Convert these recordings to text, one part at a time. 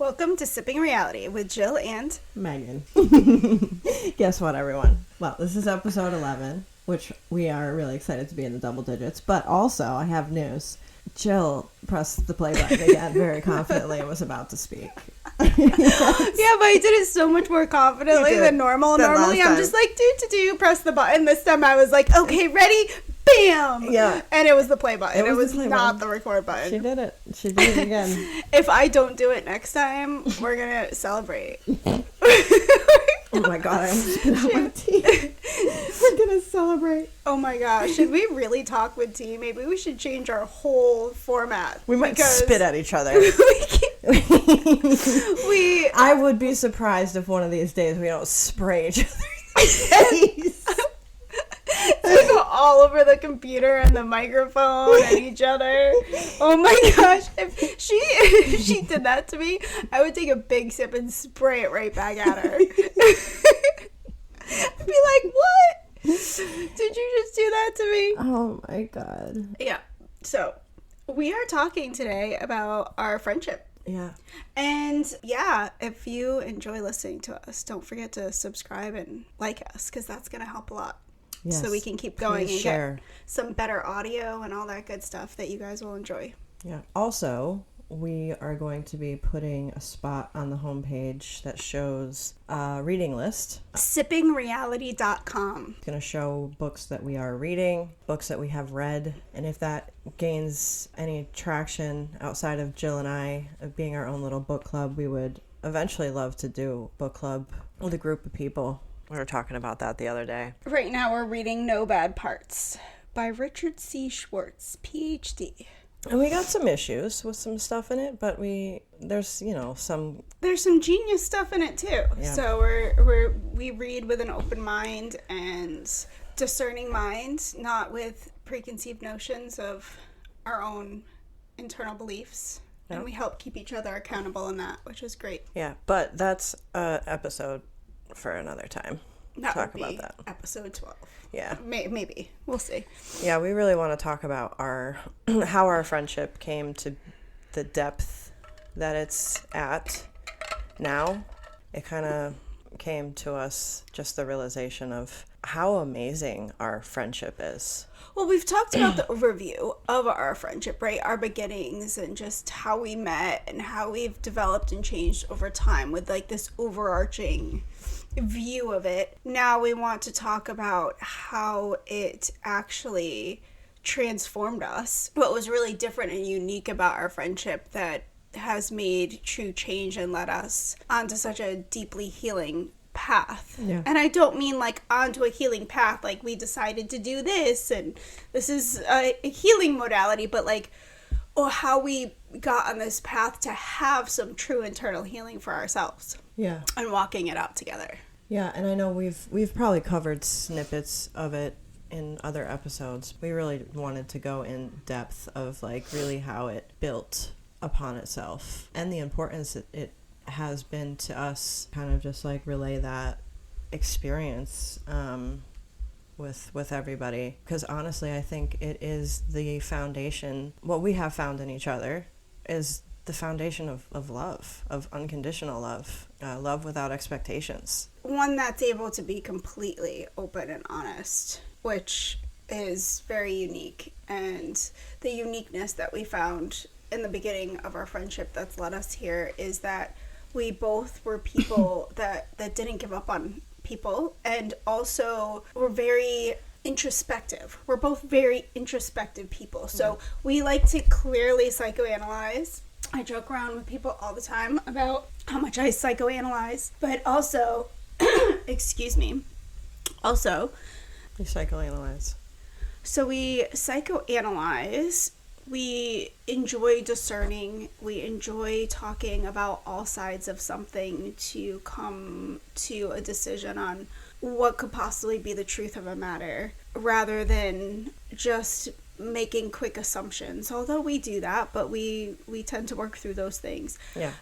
Welcome to Sipping Reality with Jill and Megan. Guess what, everyone? Well, this is episode 11, which we are really excited to be in the double digits. But also, I have news. Jill pressed the play button again very confidently and was about to speak. Yeah, but I did it so much more confidently than normal. Normally, I'm just like, press the button. This time I was like, okay, ready, bam! Yeah. And it was the play button. It was the not the record button. She did it. She did it again. If I don't do it next time, we're going to celebrate. Oh my god, I almost spit out my tea. We're going to celebrate. Oh my gosh, should we really talk with tea? Maybe we should change our whole format. We might spit at each other. I would be surprised if one of these days we don't spray each other in the face. Like all over the computer and the microphone and each other. Oh my gosh. If she did that to me, I would take a big sip and spray it right back at her. I'd be like, what? Did you just do that to me? Oh my god. Yeah. So, we are talking today about our friendship. Yeah. And yeah, if you enjoy listening to us, don't forget to subscribe and like us, because that's going to help a lot. Yes. So we can keep going and share. get some better audio and all that good stuff that you guys will enjoy. Yeah. Also, we are going to be putting a spot on the homepage that shows a reading list. Sippingreality.com. It's going to show books that we are reading, books that we have read, and if that gains any traction outside of Jill and I of being our own little book club, we would eventually love to do book club with a group of people. We were talking about that the other day. Right now we're reading No Bad Parts by Richard C. Schwartz, PhD. And we got some issues with some stuff in it, but there's some genius stuff in it too. Yeah. So we read with an open mind and discerning mind, not with preconceived notions of our own internal beliefs. Yeah. And we help keep each other accountable in that, which is great. Yeah, but that's an episode for another time. That would be about that. Episode 12. Yeah. Maybe. We'll see. Yeah, we really want to talk about how our friendship came to the depth that it's at now. It kind of came to us just the realization of how amazing our friendship is. Well, we've talked about the overview of our friendship, right? Our beginnings and just how we met and how we've developed and changed over time with like this overarching view of it. Now we want to talk about how it actually transformed us. What was really different and unique about our friendship that has made true change and led us onto such a deeply healing path. Yeah. And I don't mean like onto a healing path like we decided to do this and this is a healing modality, but like how we got on this path to have some true internal healing for ourselves. Yeah. And walking it out together. Yeah, and I know we've probably covered snippets of it in other episodes. We really wanted to go in depth of like really how it built upon itself and the importance it has been to us, kind of just like relay that experience with everybody, because honestly I think it is the foundation. What we have found in each other is the foundation of love, of unconditional love, love without expectations. One that's able to be completely open and honest, which is very unique. And the uniqueness that we found in the beginning of our friendship that's led us here is that we both were people that didn't give up on people, and also were very introspective. We're both very introspective people. So we like to clearly psychoanalyze. I joke around with people all the time about how much I psychoanalyze, but also, excuse me, also... You psychoanalyze. So we psychoanalyze, we enjoy discerning, we enjoy talking about all sides of something to come to a decision on what could possibly be the truth of a matter, rather than just making quick assumptions. Although we do that, but we tend to work through those things. Yeah.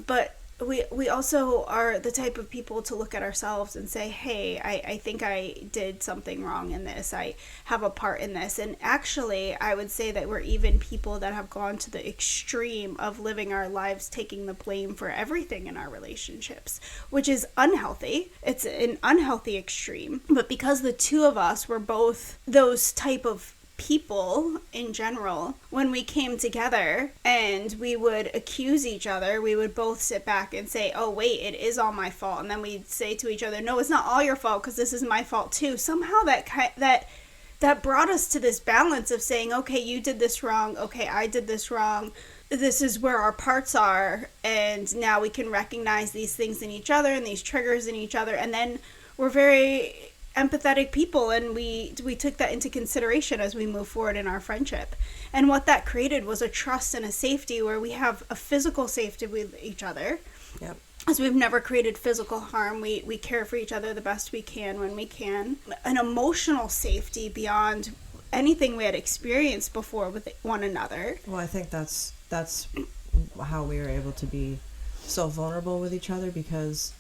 But we also are the type of people to look at ourselves and say, hey, I think I did something wrong in this. I have a part in this. And actually, I would say that we're even people that have gone to the extreme of living our lives taking the blame for everything in our relationships, which is unhealthy. It's an unhealthy extreme. But because the two of us were both those type of people in general, when we came together and we would accuse each other, we would both sit back and say, oh wait, it is all my fault, and then we'd say to each other, no, it's not all your fault because this is my fault too. Somehow that brought us to this balance of saying, okay, you did this wrong, okay, I did this wrong, this is where our parts are, and now we can recognize these things in each other and these triggers in each other, and then we're very empathetic people, and we took that into consideration as we move forward in our friendship. And what that created was a trust and a safety where we have a physical safety with each other. Yep. As we've never created physical harm, we care for each other the best we can when we can. An emotional safety beyond anything we had experienced before with one another. Well, I think that's how we were able to be so vulnerable with each other, because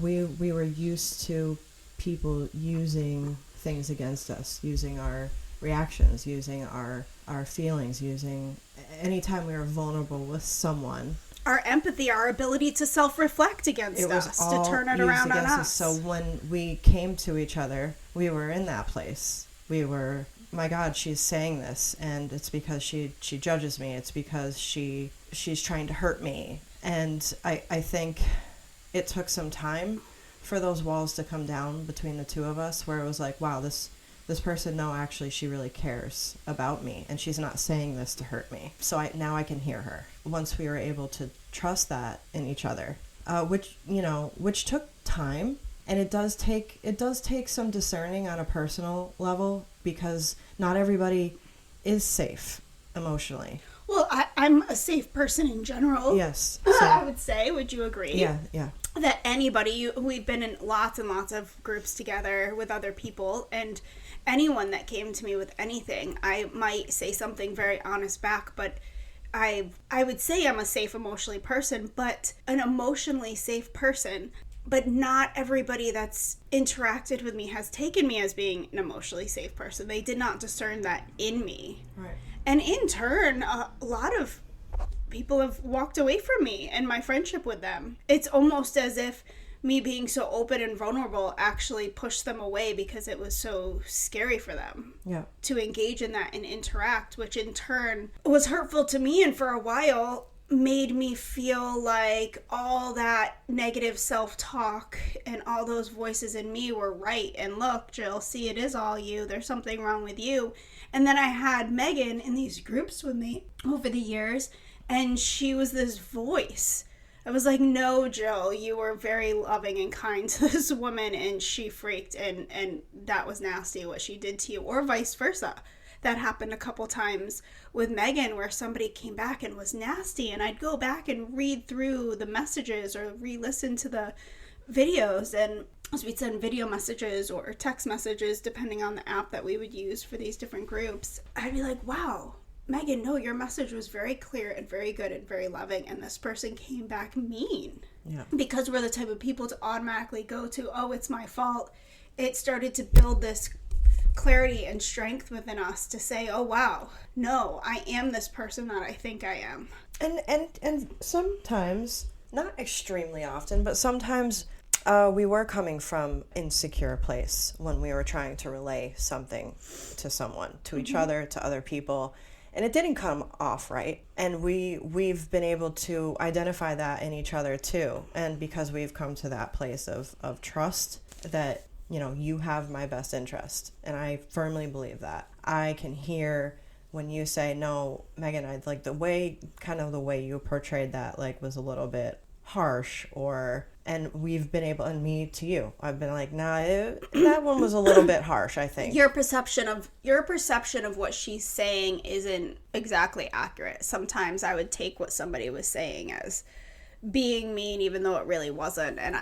we were used to people using things against us, using our reactions, using our feelings, using anytime we were vulnerable with someone. Our empathy, our ability to self-reflect against us, to turn it around on us. So when we came to each other, we were in that place. We were, my God, she's saying this, and it's because she judges me. It's because she's trying to hurt me. And I think it took some time for those walls to come down between the two of us, where it was like, wow, this person, no, actually she really cares about me, and she's not saying this to hurt me. So now I can hear her. Once we were able to trust that in each other, which took time, and it does take some discerning on a personal level, because not everybody is safe emotionally. Well, I'm a safe person in general. Yes. So, I would say, would you agree? Yeah. That anybody, we've been in lots and lots of groups together with other people, and anyone that came to me with anything, I might say something very honest back, but I would say I'm a safe emotionally person, but an emotionally safe person. But not everybody that's interacted with me has taken me as being an emotionally safe person. They did not discern that in me. Right. And in turn, a lot of people have walked away from me and my friendship with them. It's almost as if me being so open and vulnerable actually pushed them away, because it was so scary for them to engage in that and interact, which in turn was hurtful to me, and for a while made me feel like all that negative self-talk and all those voices in me were right. And look, Jill, see, it is all you. There's something wrong with you. And then I had Megan in these groups with me over the years, and she was this voice. I was like, no, Jill, you were very loving and kind to this woman, and she freaked, and that was nasty what she did to you, or vice versa. That happened a couple times with Megan, where somebody came back and was nasty, and I'd go back and read through the messages or re-listen to the videos, and as we'd send video messages or text messages, depending on the app that we would use for these different groups, I'd be like, wow, Megan, no, your message was very clear and very good and very loving, and this person came back mean. Yeah. Because we're the type of people to automatically go to, oh, it's my fault. It started to build this clarity and strength within us to say, oh wow, no, I am this person that I think I am. And sometimes, not extremely often, but sometimes we were coming from insecure place when we were trying to relay something to someone, to each other, to other people, and it didn't come off right. And we've been able to identify that in each other too, and because we've come to that place of trust that, you know, you have my best interest, and I firmly believe that. I can hear when you say, no, Megan, I'd like the way you portrayed that, like, was a little bit harsh, and we've been able, and me to you, I've been like, nah, that one was a little bit harsh, I think. Your perception of what she's saying isn't exactly accurate. Sometimes I would take what somebody was saying as being mean, even though it really wasn't. And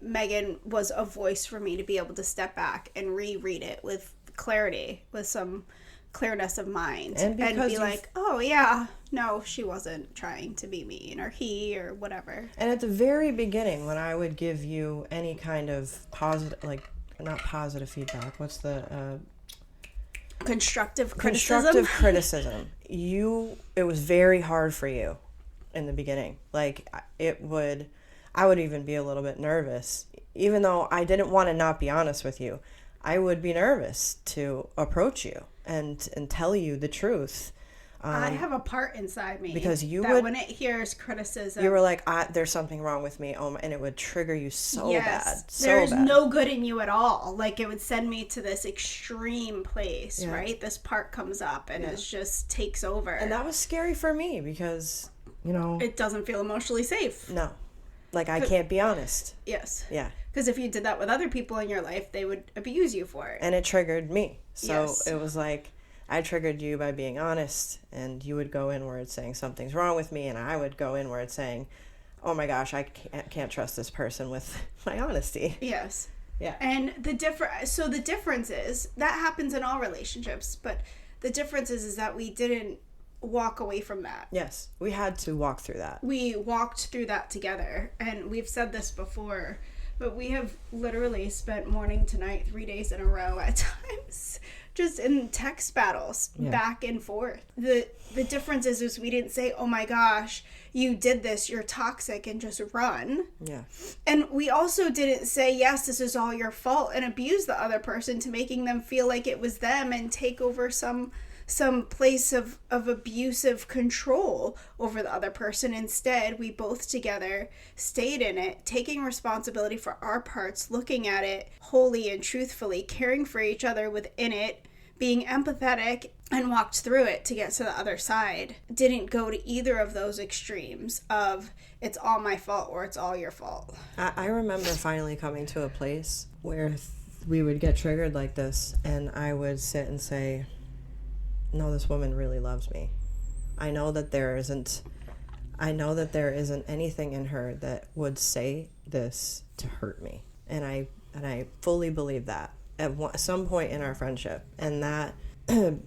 Megan was a voice for me to be able to step back and reread it with clarity, with some clearness of mind and be like, oh yeah, no, she wasn't trying to be mean, or he, or whatever. And at the very beginning, when I would give you any kind of positive, like, not positive feedback, what's the constructive criticism, it was very hard for you in the beginning. Like, I would even be a little bit nervous, even though I didn't want to not be honest with you. I would be nervous to approach you and tell you the truth. I have a part inside me because when it hears criticism, you were like, there's something wrong with me, and it would trigger you so bad. There's no good in you at all. Like, it would send me to this extreme place, right? This part comes up and it just takes over. And that was scary for me because, you know, it doesn't feel emotionally safe. No. Like, I can't be honest. Yes. Yeah. Because if you did that with other people in your life, they would abuse you for it. And it triggered me. So it was like, I triggered you by being honest, and you would go inward saying something's wrong with me, and I would go inward saying, oh my gosh, I can't trust this person with my honesty. Yes. Yeah. And the difference is, that happens in all relationships, but the difference is that we didn't walk away from that. Yes, we had to walk through that. We walked through that together, and we've said this before, but we have literally spent morning to night 3 days in a row at times just in text battles, back and forth. The difference is we didn't say, oh my gosh, you did this, you're toxic, and just run. Yeah. And we also didn't say, yes, this is all your fault, and abuse the other person to making them feel like it was them and take over some place of abusive control over the other person. Instead, we both together stayed in it, taking responsibility for our parts, looking at it wholly and truthfully, caring for each other within it, being empathetic, and walked through it to get to the other side. Didn't go to either of those extremes of it's all my fault or it's all your fault. I remember finally coming to a place where we would get triggered like this, and I would sit and say, no, this woman really loves me. I know that there isn't anything in her that would say this to hurt me. And I fully believe that at some point in our friendship. And that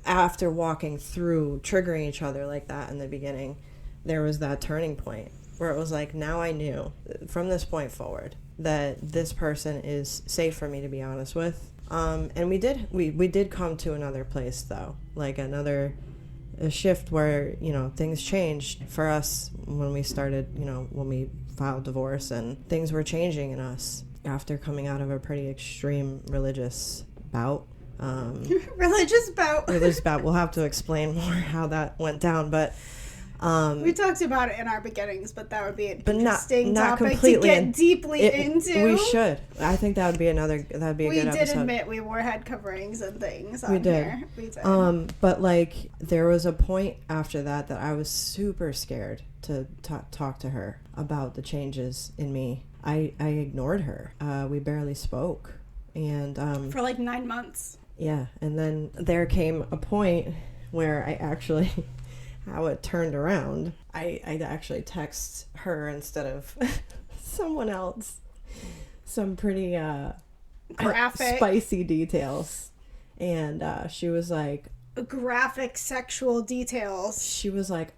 after walking through triggering each other like that in the beginning, there was that turning point where it was like, now I knew from this point forward that this person is safe for me to be honest with. And we did come to another place though, like a shift where, you know, things changed for us when we started, you know, when we filed divorce, and things were changing in us after coming out of a pretty extreme religious bout. Religious bout. We'll have to explain more how that went down, but we talked about it in our beginnings, but that would be an interesting not topic to get deeply into. We should. I think that would be a good episode. We did admit we wore head coverings and things on here. We did. But like, there was a point after that I was super scared to talk to her about the changes in me. I ignored her. We barely spoke. And for like 9 months. Yeah, and then there came a point where I actually how it turned around. I'd actually text her instead of someone else some pretty graphic, spicy details. And she was like, graphic sexual details. She was like,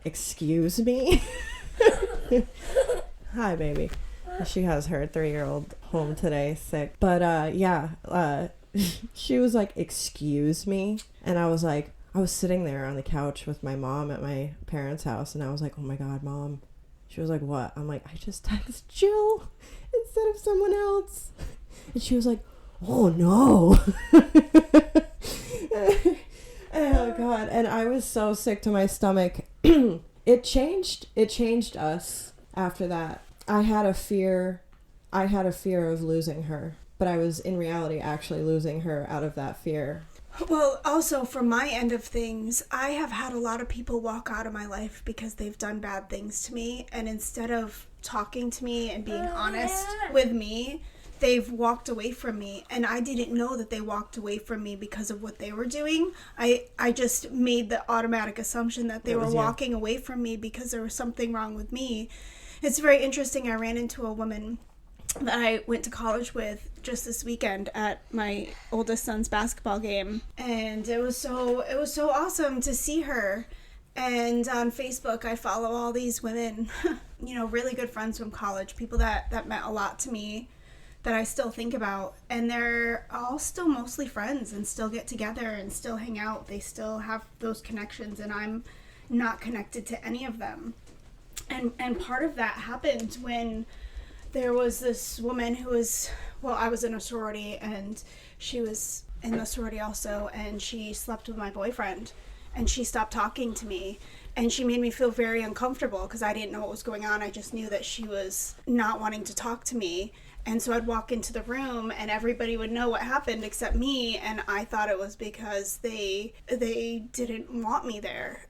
excuse me? Hi, baby. She has her 3-year-old home today, sick. But she was like, excuse me? And I was like, I was sitting there on the couch with my mom at my parents' house, and I was like, oh my God, Mom. She was like, what? I'm like, I just texted Jill instead of someone else. And she was like, oh no. Oh God. And I was so sick to my stomach. It changed us after that. I had a fear of losing her, but I was in reality actually losing her out of that fear. Well, also from my end of things, I have had a lot of people walk out of my life because they've done bad things to me, and instead of talking to me and being honest with me, they've walked away from me, and I didn't know that they walked away from me because of what they were doing. I just made the automatic assumption that they were walking away from me because there was something wrong with me. It's very interesting. I ran into a woman that I went to college with just this weekend at my oldest son's basketball game, and it was so awesome to see her. And on Facebook, I follow all these women, really good friends from college, people that meant a lot to me, that I still think about, and they're all still mostly friends and still get together and still hang out. They still have those connections, and I'm not connected to any of them. And part of that happened when there was this woman who was, I was in a sorority, and she was in the sorority also, and she slept with my boyfriend, and she stopped talking to me, and she made me feel very uncomfortable because I didn't know what was going on. I just knew that she was not wanting to talk to me. And so I'd walk into the room and everybody would know what happened except me, and I thought it was because they didn't want me there.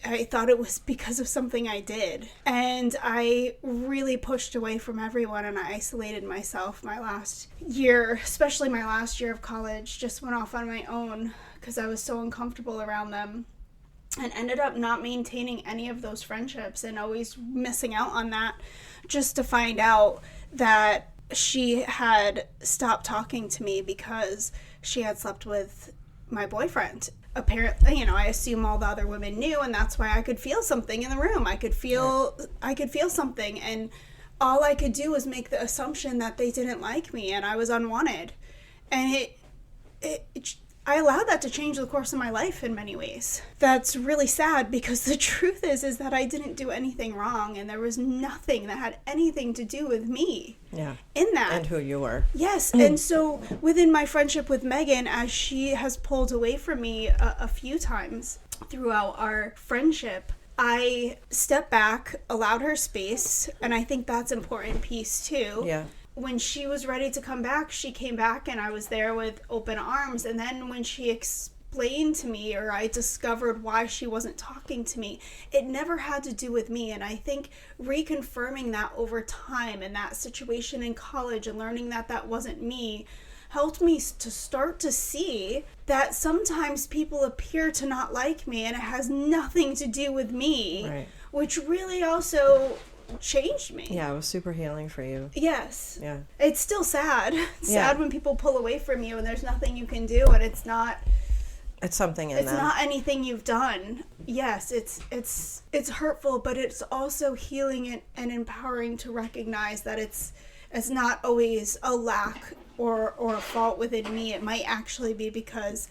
I thought it was because of something I did. And I really pushed away from everyone, and I isolated myself my last year, especially my last year of college, just went off on my own because I was so uncomfortable around them, and ended up not maintaining any of those friendships and always missing out on that, just to find out that she had stopped talking to me because she had slept with my boyfriend. Apparently, I assume all the other women knew, and that's why I could feel something in the room. I could feel something, and all I could do was make the assumption that they didn't like me and I was unwanted. And I allowed that to change the course of my life in many ways. That's really sad, because the truth is that I didn't do anything wrong, and there was nothing that had anything to do with me. Yeah. In that. And who you were. Yes. And so within my friendship with Megan, as she has pulled away from me a few times throughout our friendship, I stepped back, allowed her space, and I think that's an important piece too. Yeah. When she was ready to come back, she came back, and I was there with open arms. And then when she explained to me, or I discovered why she wasn't talking to me, it never had to do with me. And I think reconfirming that over time, and that situation in college, and learning that that wasn't me, helped me to start to see that sometimes people appear to not like me, and it has nothing to do with me. Right. Which really also changed me. Yeah, it was super healing for you. Yes. Yeah. It's still sad. It's sad when people pull away from you and there's nothing you can do, and it's something in them. It's not anything you've done. Yes, it's hurtful, but it's also healing and empowering to recognize that it's not always a lack or a fault within me. It might actually be because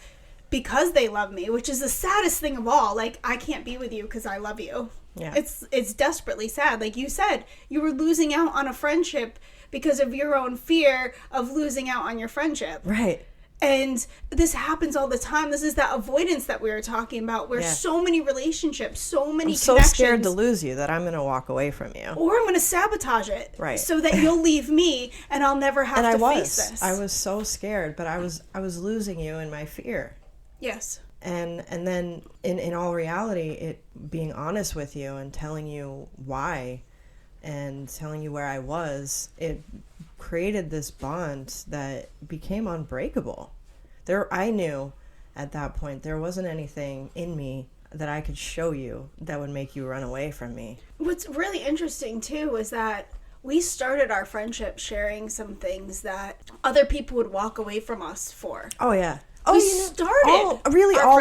they love me, which is the saddest thing of all. Like, I can't be with you because I love you. Yeah. It's desperately sad. Like you said, you were losing out on a friendship because of your own fear of losing out on your friendship. Right. And this happens all the time. This is that avoidance that we were talking about, where so many relationships, so many connections. I'm so scared to lose you that I'm going to walk away from you. Or I'm going to sabotage it. Right. So that you'll leave me and I'll never have to face this. I was so scared, but I was losing you in my fear. Yes. And then in all reality, it being honest with you and telling you why and telling you where I was, it created this bond that became unbreakable. I knew at that point there wasn't anything in me that I could show you that would make you run away from me. What's really interesting too is that we started our friendship sharing some things that other people would walk away from us for. Oh yeah. All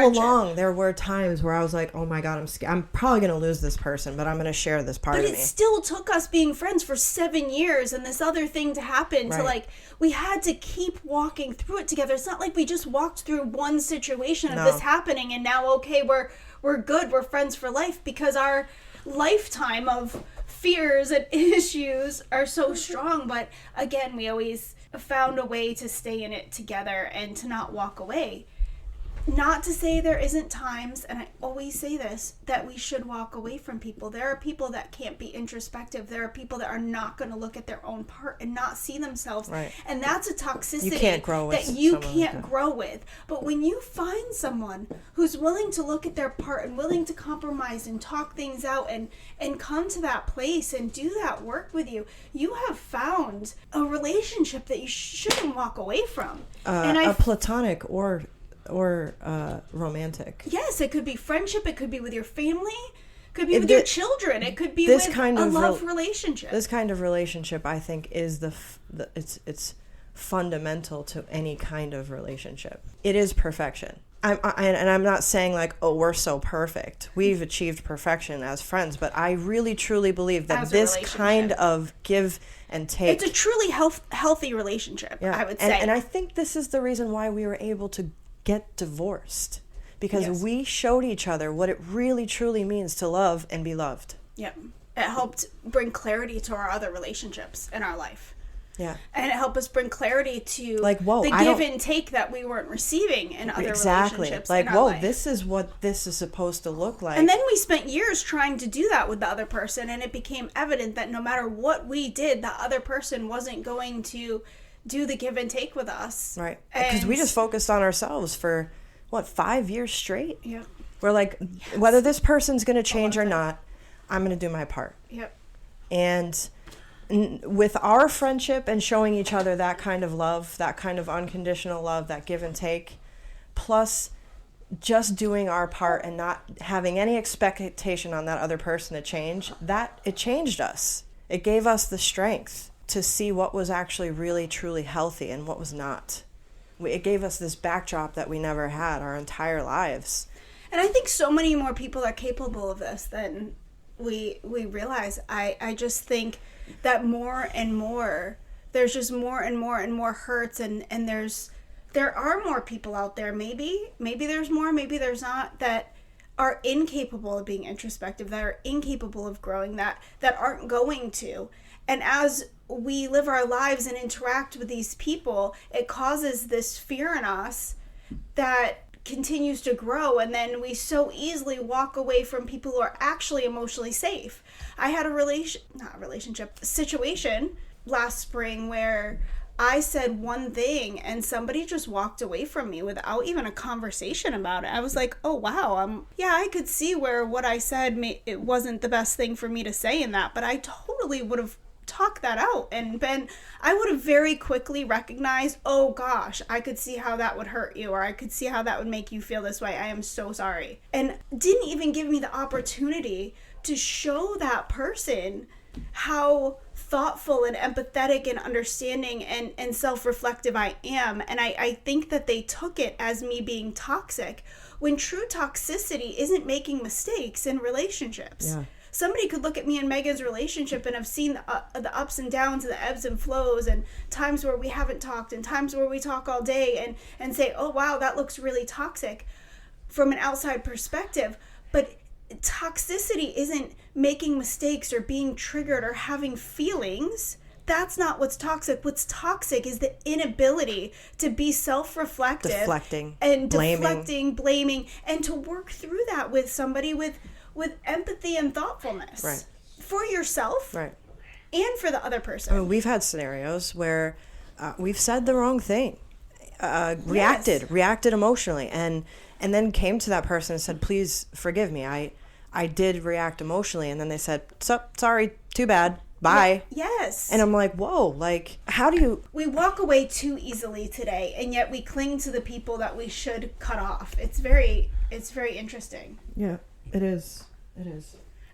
along there were times where I was like, oh my god, I'm scared. I'm probably going to lose this person, but I'm going to share this part of me. But it still took us being friends for 7 years and this other thing to happen. Right. To we had to keep walking through it together. It's not like we just walked through one situation of this happening and now, okay, we're good, we're friends for life, because our lifetime of fears and issues are so strong. But again, we always found a way to stay in it together and to not walk away. Not to say there isn't times, and I always say this, that we should walk away from people. There are people that can't be introspective. There are people that are not going to look at their own part and not see themselves. Right. And that's a toxicity you can't grow with that you can't grow with. But when you find someone who's willing to look at their part and willing to compromise and talk things out and come to that place and do that work with you, you have found a relationship that you shouldn't walk away from. A platonic or romantic. Yes, it could be friendship, it could be with your family, Could be with your children. It could be this with kind a of love relationship. This kind of relationship, I think, is it's fundamental to any kind of relationship. It is perfection. I'm not saying like, oh, we're so perfect. We've achieved perfection as friends, but I really truly believe that this kind of give and take. It's a truly healthy relationship, I would say. And I think this is the reason why we were able to get divorced, because we showed each other what it really truly means to love and be loved. Yeah. It helped bring clarity to our other relationships in our life. Yeah. And it helped us bring clarity to like, whoa, the give and take that we weren't receiving in other relationships. Like, in our whoa, life. this is what this is supposed to look like. And then we spent years trying to do that with the other person, and it became evident that no matter what we did, the other person wasn't going to do the give and take with us. Right. Because we just focused on ourselves for, 5 years straight? Yeah. We're like, whether this person's going to change or not, I'm going to do my part. Yep. And with our friendship and showing each other that kind of love, that kind of unconditional love, that give and take, plus just doing our part and not having any expectation on that other person to change, that it changed us. It gave us the strength to see what was actually really truly healthy and what was not. It gave us this backdrop that we never had our entire lives. And I think so many more people are capable of this than we realize. I just think that more and more, there's just more and more hurts, and there are more people out there, maybe there's more, maybe there's not, that are incapable of being introspective, that are incapable of growing, that aren't going to. And as we live our lives and interact with these people, it causes this fear in us that continues to grow, and then we so easily walk away from people who are actually emotionally safe. I had a situation last spring where I said one thing and somebody just walked away from me without even a conversation about it. I was like, oh wow, I could see where what I said, it wasn't the best thing for me to say in that, but I totally would have talk that out, and I would have very quickly recognized, oh gosh, I could see how that would hurt you, or I could see how that would make you feel this way. I am so sorry. And didn't even give me the opportunity to show that person how thoughtful and empathetic and understanding and self-reflective I am. And I think that they took it as me being toxic, when true toxicity isn't making mistakes in relationships. Yeah. Somebody could look at me and Megan's relationship and have seen the ups and downs and the ebbs and flows, and times where we haven't talked and times where we talk all day, and say, oh wow, that looks really toxic from an outside perspective. But toxicity isn't making mistakes or being triggered or having feelings. That's not what's toxic. What's toxic is the inability to be self-reflective, deflecting, blaming, and to work through that with somebody with empathy and thoughtfulness. Right. For yourself. Right. And for the other person. I mean, we've had scenarios where we've said the wrong thing, reacted emotionally, and then came to that person and said, please forgive me. I did react emotionally. And then they said, sorry, too bad. Bye. Yes. And I'm like, whoa, like, how do you... We walk away too easily today, and yet we cling to the people that we should cut off. It's very interesting. Yeah, it is.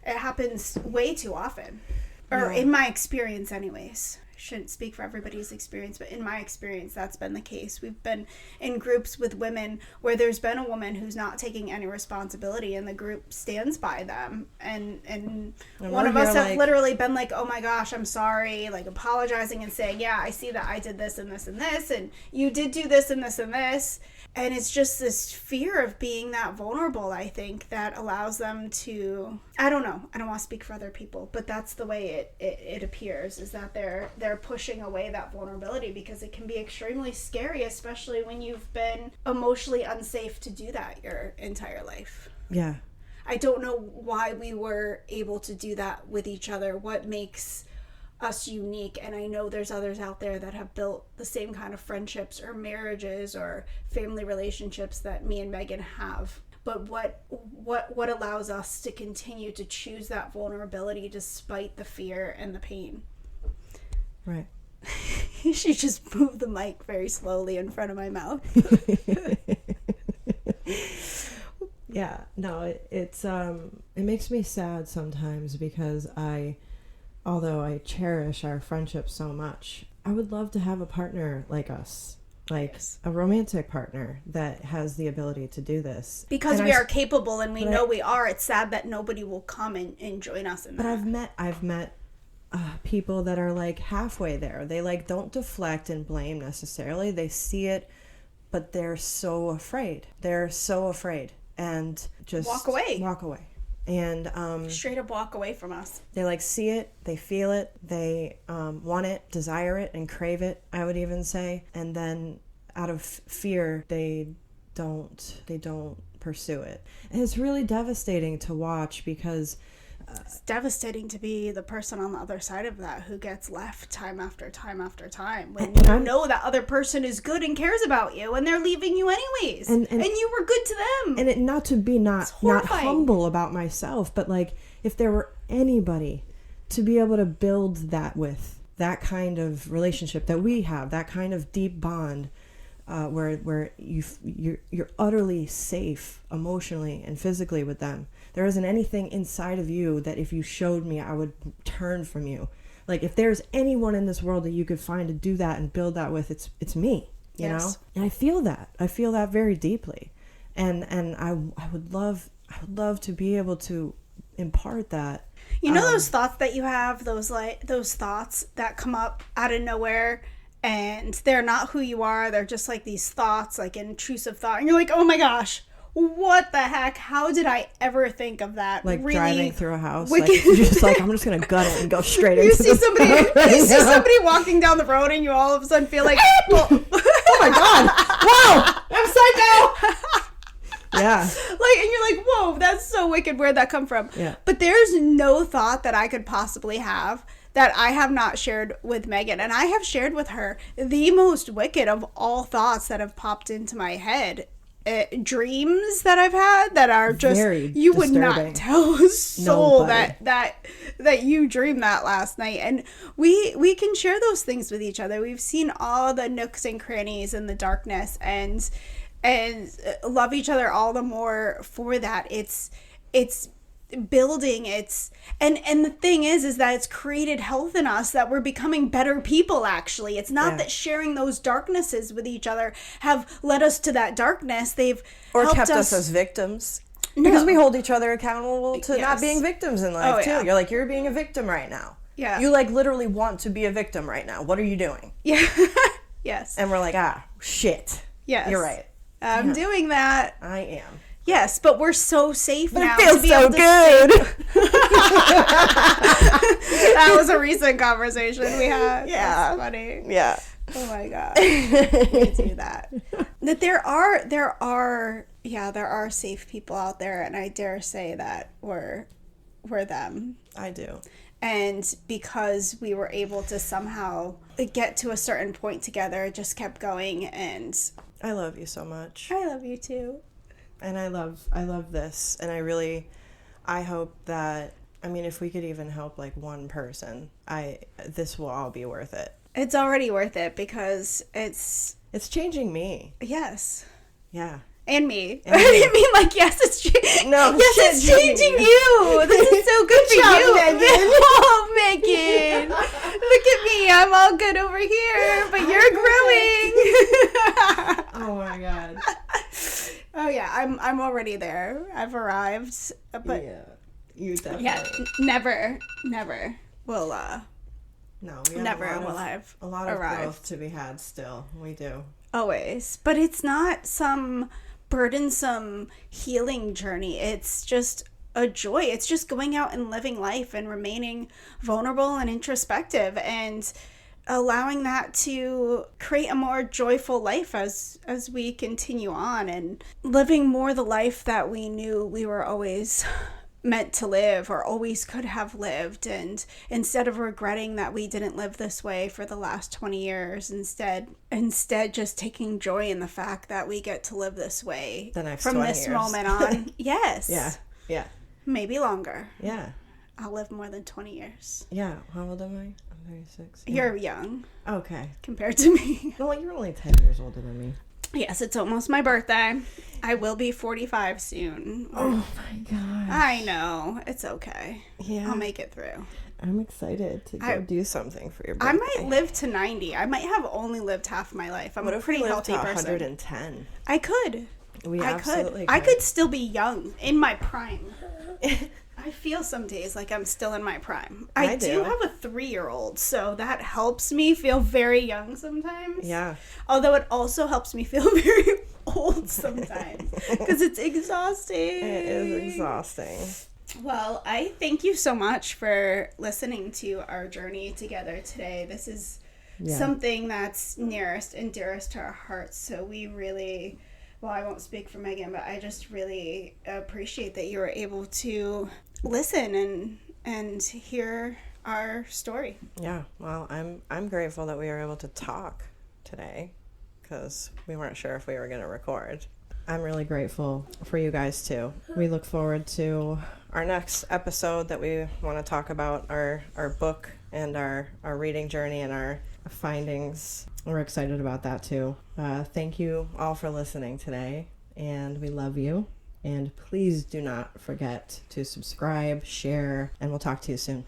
It happens way too often. Or in my experience anyways. I shouldn't speak for everybody's experience, but in my experience, that's been the case. We've been in groups with women where there's been a woman who's not taking any responsibility, and the group stands by them. And one of us have literally been like, oh my gosh, I'm sorry, like apologizing and saying, yeah, I see that I did this and this and this, and you did do this and this and this. And it's just this fear of being that vulnerable, I think, that allows them to, I don't know, I don't want to speak for other people, but that's the way it appears, is that they're pushing away that vulnerability, because it can be extremely scary, especially when you've been emotionally unsafe to do that your entire life. Yeah. I don't know why we were able to do that with each other, what makes us unique, and I know there's others out there that have built the same kind of friendships or marriages or family relationships that me and Megan have. But what allows us to continue to choose that vulnerability despite the fear and the pain? Right. She just moved the mic very slowly in front of my mouth. Yeah, no, it makes me sad sometimes because although I cherish our friendship so much, I would love to have a partner like us, like Yes. a romantic partner that has the ability to do this. Because And we are capable and we but know I- we are. It's sad that nobody will come and join us in that. But I've met people that are like halfway there. They like don't deflect and blame necessarily. They see it, but they're so afraid. They're so afraid and just Walk away. Walk away. And Straight up walk away from us. they like see it, they feel it, they want it, desire it, and crave it, I would even say. And then out of fear, they don't pursue it. And it's really devastating to watch because It's devastating to be the person on the other side of that who gets left time after time after time when you know that other person is good and cares about you and they're leaving you anyways. And you were good to them. and it not to be not humble about myself, but like if there were anybody to be able to build that with, that kind of relationship that we have, that kind of deep bond, where you're utterly safe emotionally and physically with them. There isn't anything inside of you that if you showed me, I would turn from you. Like if there's anyone in this world that you could find to do that and build that with, it's me, you know? And I feel that very deeply. And I would love to be able to impart that. You know those thoughts that you have, those thoughts that come up out of nowhere and they're not who you are. They're just like these thoughts, like an intrusive thought. And you're like, oh my gosh, what the heck? How did I ever think of that? Like really driving through a house. Like, you're just like, I'm just going to gut it and go straight into you see somebody walking down the road and you all of a sudden feel like, oh my God. Whoa, I'm psycho. Yeah. Like, and you're like, whoa, that's so wicked. Where'd that come from? Yeah. But there's no thought that I could possibly have that I have not shared with Megan. And I have shared with her the most wicked of all thoughts that have popped into my head. Dreams that I've had that are just very you disturbing. would not tell a soul Nobody. that you dreamed that last night. And we can share those things with each other. We've seen all the nooks and crannies in the darkness and love each other all the more for that. It's building, and the thing is that it's created health in us, that we're becoming better people. Actually, it's not that sharing those darknesses with each other have led us to that darkness. They've helped kept us as victims. Because we hold each other accountable to not being victims in life too. You're like, you're being a victim right now. Yeah. You like literally want to be a victim right now. What are you doing? Yeah. Yes. And we're like, shit. Yes. You're right. I'm doing that. I am. Yes, but we're so safe now. It feels to be so able to good. That was a recent conversation we had. Yeah. That's funny. Yeah. Oh my God. We do that. That there are safe people out there, and I dare say that we're them. I do. And because we were able to somehow get to a certain point together, it just kept going. And I love you so much. I love you too. And I love this. And I hope that, I mean, if we could even help like one person, this will all be worth it. It's already worth it because it's changing me. Yes. Yeah. And me. I didn't mean like, yes, it's changing. No, yes, it's changing you. This is so good for job, you. Megan. Oh, Megan. Look at me. I'm all good over here, but you're growing. Oh my God. Oh yeah, I'm already there. I've arrived. But yeah, you definitely. yeah, never will No, we have never will I've a lot of arrived. growth to be had still. We do. Always. But it's not some burdensome healing journey. It's just a joy. It's just going out and living life and remaining vulnerable and introspective and allowing that to create a more joyful life as we continue on and living more the life that we knew we were always meant to live or always could have lived. And instead of regretting that we didn't live this way for the last 20 years, instead just taking joy in the fact that we get to live this way the next from 20 this years. moment on. Yes. Yeah. Maybe longer. Yeah. I'll live more than 20 years. Yeah. How old am I? I'm 36. Yeah. You're young Okay. compared to me. No, you're only 10 years older than me. Yes, it's almost my birthday. I will be 45 soon. Oh my god. I know. It's okay. Yeah. I'll make it through. I'm excited to go do something for your birthday. I might live to 90. I might have only lived half my life. I'm a pretty healthy person. 110. I could. Absolutely I could still be young in my prime. I feel some days like I'm still in my prime. I do have a 3-year-old, so that helps me feel very young sometimes. Yeah. Although it also helps me feel very old sometimes because it's exhausting. It is exhausting. Well, I thank you so much for listening to our journey together today. This is something that's nearest and dearest to our hearts, so we really... Well, I won't speak for Megan, but I just really appreciate that you were able to listen and hear our story. Yeah, well, I'm grateful that we were able to talk today because we weren't sure if we were going to record. I'm really grateful for you guys too. We look forward to our next episode that we want to talk about our book and our reading journey and our findings. We're excited about that too. Thank you all for listening today, and we love you. And please do not forget to subscribe, share, and we'll talk to you soon.